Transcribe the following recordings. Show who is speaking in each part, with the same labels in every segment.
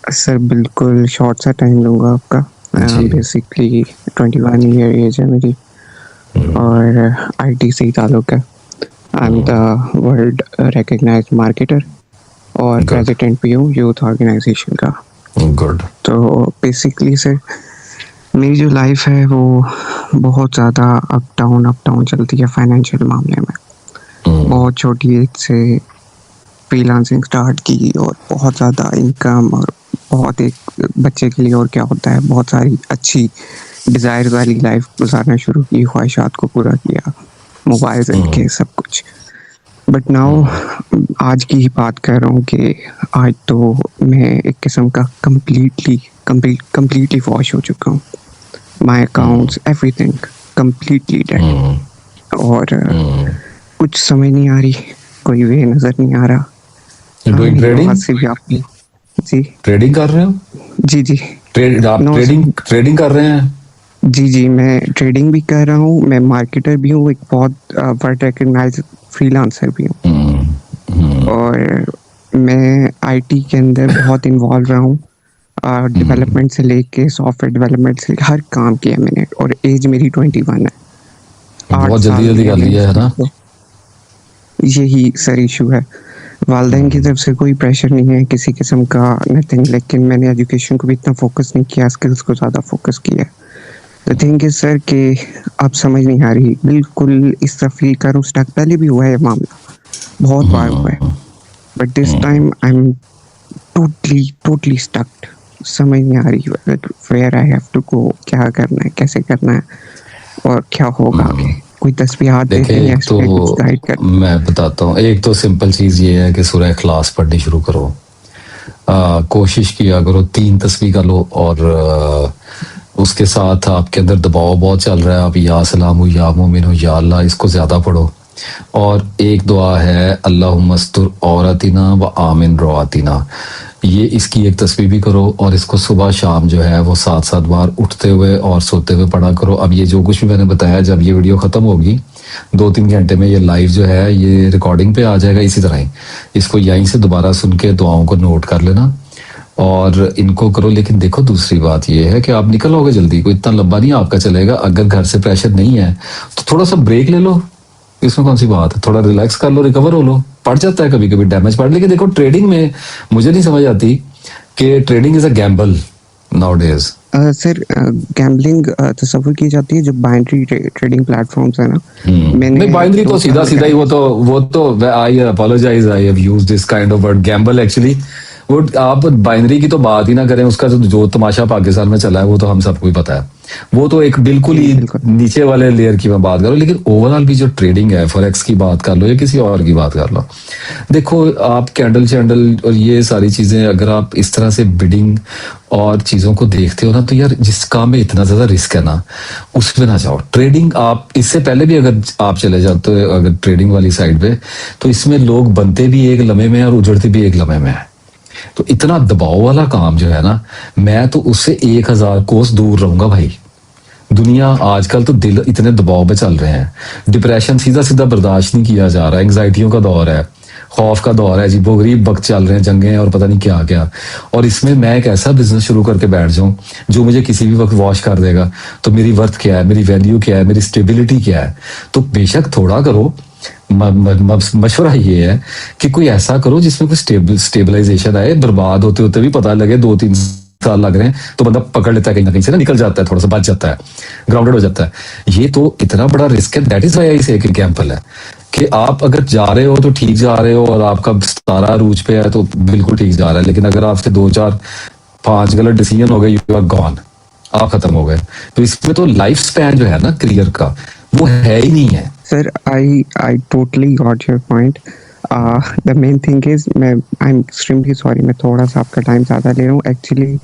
Speaker 1: Sir बिल्कुल short सा time लूँगा आपका।
Speaker 2: जी।
Speaker 1: बेसिकली 21 ईयर एज है मेरी और आईटी से ही ताल्लुक़ है। I am the world recognized marketer और
Speaker 2: गुड।
Speaker 1: प्रेसिडेंट भी हूँ यूथ ऑर्गेनाइजेशन का।
Speaker 2: गुड।
Speaker 1: तो बेसिकली सर मेरी जो लाइफ है वो बहुत ज़्यादा अप डाउन चलती है फाइनेंशियल मामले में। बहुत छोटी एज से फ्रीलांसिंग स्टार्ट की और बहुत ज़्यादा इनकम और बहुत एक बच्चे के लिए और क्या होता है बहुत सारी अच्छी डिज़ायर वाली लाइफ गुजारना शुरू की, ख्वाहिशात को पूरा किया, मोबाइल के सब कुछ। बट नाउ आज की ही बात कर रहा हूँ कि आज तो मैं एक किस्म का कम्प्लीटली वॉश हो चुका हूँ। माई अकाउंट्स एवरीथिंग कम्प्लीटली डेड और कुछ समझ नहीं आ रही, कोई वे नज़र नहीं आ रहा।
Speaker 2: Doing trading?
Speaker 1: से भी आपने जी
Speaker 2: ट्रेडिंग कर रहे हो?
Speaker 1: जी
Speaker 2: आप
Speaker 1: नो
Speaker 2: ट्रेडिंग कर रहे हैं?
Speaker 1: जी मैं ट्रेडिंग भी कर रहा हूँ, मैं मार्केटर भी हूँ, एक बहुत वर्ल्ड रिकॉग्नाइज्ड फ्रीलांसर भी हूँ और मैं आईटी के अंदर बहुत इन्वॉल्व रहा हूँ। डेवलपमेंट से लेके सॉफ्टवेयर डेवलपमेंट से हर काम किया मैंने और एज मेरी 21 है। 8
Speaker 2: बहुत
Speaker 1: साल
Speaker 2: जल्दी
Speaker 1: दिया
Speaker 2: कर
Speaker 1: मैंने
Speaker 2: लिया है ना?
Speaker 1: यही सर इशू है। वालदैन की तरफ से कोई प्रेशर नहीं है किसी किस्म का, नथिंग, लेकिन मैंने एजुकेशन को भी इतना फोकस नहीं किया, स्किल्स को ज़्यादा फोकस किया। द थिंग इज सर कि अब समझ नहीं आ रही, बिल्कुल इस तरह फील करूँ स्टक। पहले भी हुआ है मामला, बहुत बार हुआ है, but this time I am totally stucked. समझ नहीं आ रही where I have to go, क्या करना है, कैसे करना है और क्या होगा आगे। कोई तस्बीहात दे
Speaker 2: देखिए,
Speaker 1: दें या
Speaker 2: एक
Speaker 1: इस
Speaker 2: तो
Speaker 1: पे कुछ गाइड कर।
Speaker 2: मैं बताता हूँ। एक तो सिंपल चीज़ ये है कि सूरह इखलास पढ़नी शुरू करो। कोशिश किया करो 3 तस्बीह कर लो और उसके साथ आपके अंदर दबाव बहुत चल रहा है, आप या सलाम या मोमिन या अल्लाह इसको ज़्यादा पढ़ो। और एक दुआ है अल्लाहुम्मस्तुर औरतिना व आमिन रवातिना, ये इसकी एक तस्बीह भी करो और इसको सुबह शाम जो है वो 7-7 बार उठते हुए और सोते हुए पढ़ा करो। अब ये जो कुछ भी मैंने बताया, जब ये वीडियो ख़त्म होगी 2-3 घंटे में ये लाइव जो है ये रिकॉर्डिंग पे आ जाएगा। इसी तरह ही इसको यहीं से दोबारा सुन के दुआओं को नोट कर लेना और इनको करो। लेकिन देखो, दूसरी बात ये है कि आप निकल आओगे जल्दी, कोई इतना लंबा नहीं आपका चलेगा। अगर घर से प्रेशर नहीं है तो थोड़ा सा ब्रेक ले लो, इसमें कौन सी बात है। थोड़ा रिलैक्स कर लो, रिकवर हो लो। पड़ जाता है कभी कभी डैमेज पड़, लेकिन देखो ट्रेडिंग में मुझे नहीं समझ आती कि trading is a gamble nowadays.
Speaker 1: Sir gambling तस्वुर की जाती है जो बाइनरी ट्रेडिंग प्लेटफॉर्म्स है ना।
Speaker 2: नहीं, बाइनरी तो
Speaker 1: 2
Speaker 2: सीधा
Speaker 1: साल
Speaker 2: सीधा ही वो तो I apologise, I have used this kind of word gamble actually. वो आप बाइनरी की तो बात ही ना करें, उसका जो तमाशा पाकिस्तान में चला है वो तो हम सबको ही पता है। वो तो एक बिल्कुल ही
Speaker 1: बिल्कुल
Speaker 2: नीचे वाले लेयर की मैं बात कर रहा हूँ। लेकिन ओवरऑल भी जो ट्रेडिंग है, फॉरेक्स की बात कर लो या किसी और की बात कर लो, देखो आप कैंडल चैंडल और ये सारी चीजें अगर आप इस तरह से बिडिंग और चीजों को देखते हो ना, तो यार जिस काम में इतना ज्यादा रिस्क है ना उसमें ना जाओ। ट्रेडिंग आप इससे पहले भी अगर आप चले जाते हो अगर ट्रेडिंग वाली साइड पे, तो इसमें लोग बनते भी एक लम्हे में और उजड़ते भी एक लम्हे में है। तो इतना दबाव वाला काम जो है ना, मैं तो उससे 1000 कोस दूर रहूंगा भाई। दुनिया आजकल तो दिल इतने दबाव में चल रहे हैं, डिप्रेशन सीधा सीधा बर्दाश्त नहीं किया जा रहा, एंग्जाइटियों का दौर है, खौफ का दौर है, अजीबो गरीब वक्त चल रहे हैं, जंगें और पता नहीं क्या क्या। और इसमें मैं एक ऐसा बिजनेस शुरू करके बैठ जाऊं जो मुझे किसी भी वक्त वॉश कर देगा, तो मेरी वर्थ क्या है, मेरी वैल्यू क्या है, मेरी स्टेबिलिटी क्या है। तो बेशक थोड़ा करो, मशवरा ये है कि कोई ऐसा करो जिसमें कोई स्टेबलाइजेशन आए। बर्बाद होते होते भी पता लगे 2-3 साल लग रहे हैं तो बंदा पकड़ लेता है, कहीं ना कहीं से ना निकल जाता है, थोड़ा सा बच जाता है, ग्राउंडेड हो जाता है। ये तो इतना बड़ा रिस्क है। दैट इज वाई आई से एक एग्जांपल है कि आप अगर जा रहे हो तो ठीक जा रहे हो और आपका सारा रूज पे है तो बिल्कुल ठीक जा रहा है। लेकिन अगर आपसे 2-4-5 गलत डिसीजन हो गए, यू आर गॉन, आप खत्म हो गए। तो इसमें तो लाइफ स्पैन जो है ना करियर का, वो है ही नहीं है।
Speaker 1: Sir I totally got your point. The main thing is मैं आई एम एक्सट्रीमली सॉरी, मैं थोड़ा सा आपका टाइम ज़्यादा ले रहा हूँ। Actually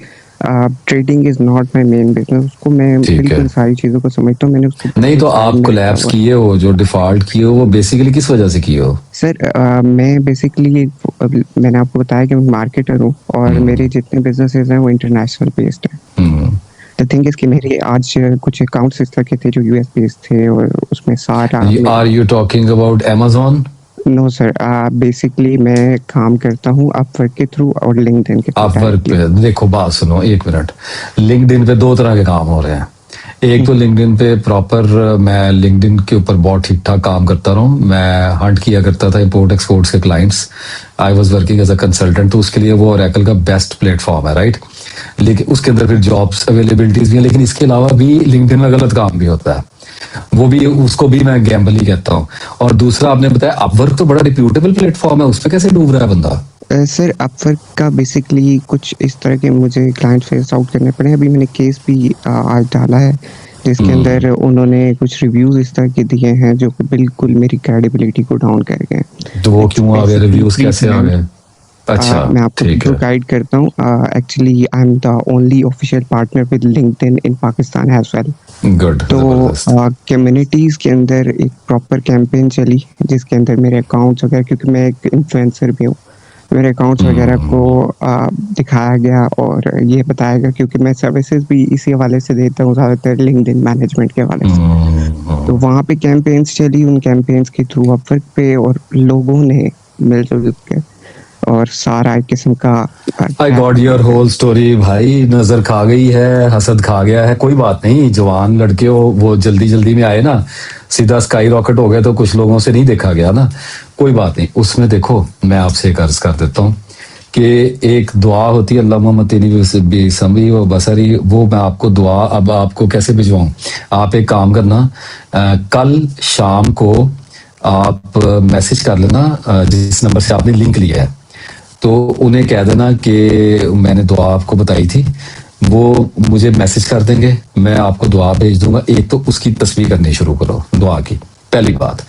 Speaker 1: trading is not my main business, उसको मैं
Speaker 2: ठीक है।
Speaker 1: बिल्कुल सारी चीज़ों को समझता हूँ, मैंने उसको
Speaker 2: नहीं तो
Speaker 1: साइड
Speaker 2: आप
Speaker 1: में रखा
Speaker 2: कोलैप्स
Speaker 1: हुआ है।
Speaker 2: किए हो, जो डिफॉल्ट किए हो वो बेसिकली किस वजह से किए हो?
Speaker 1: सर मैं बेसिकली मैंने आपको बताया कि मैं मार्केटर हूँ और मेरे जितने बिजनेसेस हैं वो इंटरनेशनल बेस्ड हैं। द थिंग इज कि मेरे आज कुछ अकाउंट्स इस तरह के थे जो यूएस बेस्ड थे और उसमें सारा
Speaker 2: are you talking about Amazon?
Speaker 1: No sir, basically मैं काम करता हूँ अपवर्क के थ्रू और लिंक्डइन के थ्रू
Speaker 2: आप वर्क
Speaker 1: डायरेक्टली।
Speaker 2: पे देखो, बात सुनो एक मिनट। लिंक्डइन पे दो तरह के काम हो रहे हैं। एक तो लिंक्डइन पे प्रॉपर, मैं लिंक्डइन के ऊपर बहुत ठीक ठाक काम करता रहा हूँ। मैं हंट किया करता था इंपोर्ट एक्सपोर्ट्स के clients. I was working as a consultant, तो उसके लिए वो ओरेकल का बेस्ट प्लेटफॉर्म है, राइट। लेकिन उसके अंदर फिर जॉब्स अवेलेबिलिटीज भी है, लेकिन इसके अलावा भी लिंक्डइन में गलत काम भी होता है। वो भी, उसको भी मैं गैम्बल ही कहता हूँ। और दूसरा आपने बताया अपवर्क, तो बड़ा रिप्यूटेबल प्लेटफॉर्म है, उस पर कैसे डूब रहा है बंदा?
Speaker 1: सर अपवर्क का बेसिकली कुछ इस तरह के मुझे क्लाइंट फेस आउट करने पड़े हैं। अभी मैंने केस भी आज डाला है, जिसके अंदर उन्होंने कुछ रिव्यूज इस तरह के दिए हैं जो कि बिल्कुल मेरी क्रेडिबिलिटी को डाउन कर गए हैं।
Speaker 2: तो वो क्यों आ गए?
Speaker 1: Basically
Speaker 2: रिव्यूज कैसे आ गए? अच्छा,
Speaker 1: मैं आपको
Speaker 2: ठीक है।
Speaker 1: प्रोवाइड करता हूँ। Actually I am the only official partner with LinkedIn in Pakistan as well.
Speaker 2: Good,
Speaker 1: तो
Speaker 2: जबरदस्त।
Speaker 1: कम्युनिटीज के अंदर एक प्रॉपर कैंपेन चली, जिसके अंदर मेरे अकाउंट्स वगैरह, क्योंकि मैं एक इन्फ्लुएंसर भी हूँ, मेरे अकाउंट्स वगैरह को दिखाया गया और ये बताया गया, क्योंकि मैं सर्विसेज भी इसी हवाले से देता हूँ ज़्यादातर, लिंक्डइन मैनेजमेंट के हवाले से। तो वहाँ पे कैंपेन्स चली, उन कैंपेन्स के थ्रू अपवर्क पे और लोगों ने मिलजुल के और सारा एक किस्म का
Speaker 2: I got your whole story भाई। नजर खा गई है, हसद खा गया है। कोई बात नहीं, जवान लड़के हो, वो जल्दी जल्दी में आए ना, सीधा स्काई रॉकेट हो गया, तो कुछ लोगों से नहीं देखा गया ना। कोई बात नहीं, उसमें देखो मैं आपसे एक अर्ज कर देता हूँ कि एक दुआ होती है, अल्लाह मोहम्मद बेसमी व बसरी, वो मैं आपको दुआ अब आपको कैसे भिजवाऊं। आप एक काम करना, कल शाम को आप मैसेज कर लेना जिस नंबर से आपने लिंक लिया है, तो उन्हें कह देना कि मैंने दुआ आपको बताई थी। वो मुझे मैसेज कर देंगे, मैं आपको दुआ भेज दूंगा। एक तो उसकी तस्वीर करनी शुरू करो दुआ की, पहली बात,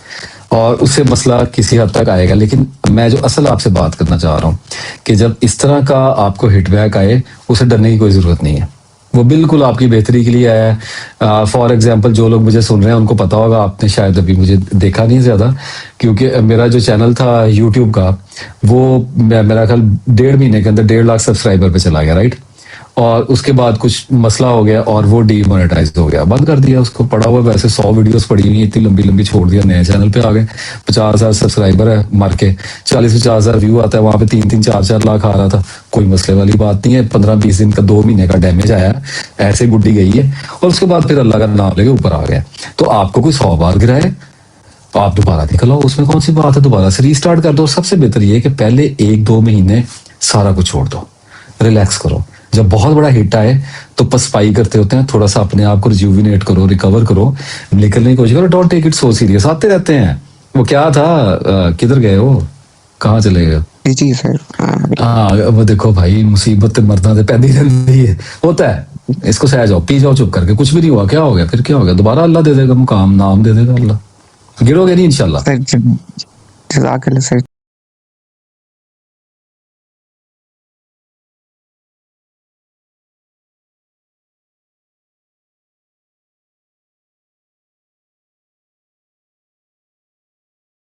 Speaker 2: और उससे मसला किसी हद तक आएगा। लेकिन मैं जो असल आपसे बात करना चाह रहा हूँ कि जब इस तरह का आपको हिटबैक आए, उसे डरने की कोई ज़रूरत नहीं है। वो बिल्कुल आपकी बेहतरी के लिए आया है। फॉर एग्जांपल, जो लोग मुझे सुन रहे हैं उनको पता होगा, आपने शायद अभी मुझे देखा नहीं ज़्यादा, क्योंकि मेरा जो चैनल था यूट्यूब का, वो मेरा ख्याल 1.5 महीने के अंदर 1.5 लाख सब्सक्राइबर पे चला गया, राइट। और उसके बाद कुछ मसला हो गया और वो डीमोनेटाइज हो गया, बंद कर दिया उसको। पड़ा हुआ वैसे 100 वीडियोस पड़ी हुई, इतनी लंबी लंबी छोड़ दिया, नए चैनल पे आ गए। 50,000 सब्सक्राइबर है, मर के 40-50,000 व्यू आता है, वहां पे 3-4 लाख आ रहा था। कोई मसले वाली बात नहीं है। 15-20 दिन का, 2 महीने का डैमेज आया, ऐसे गुड्डी गई है, और उसके बाद फिर अल्लाह का नाम लेके ऊपर आ गया। तो आपको कोई 100 बार गिराए, आप दोबारा निकल आओ, उसमें कौन सी बात है, दोबारा से रीस्टार्ट कर दो। सबसे बेहतर ये है कि पहले 1-2 महीने सारा कुछ छोड़ दो, रिलैक्स करो। जब बहुत बड़ा हिट आए तो पसपाई करते होते हैं, थोड़ा सा अपने आप को रिज्यूविनेट करो, रिकवर करो, निकलने की कोशिश करो। Don't take it so serious, आते रहते हैं। वो क्या था, किधर गए हो, कहाँ चले गए?
Speaker 1: जी जी सर।
Speaker 2: हाँ, वो देखो भाई, मुसीबत मरना तो पैदी रहती है, होता है। इसको सह जाओ, पी जाओ चुप करके, कुछ भी नहीं हुआ, क्या हो गया, फिर क्या हो गया, दोबारा अल्लाह दे देगा मुकाम, नाम दे देगा अल्लाह, गिरोगे नहीं इंशाल्लाह।
Speaker 1: सर जज़ाकल्लाह सर।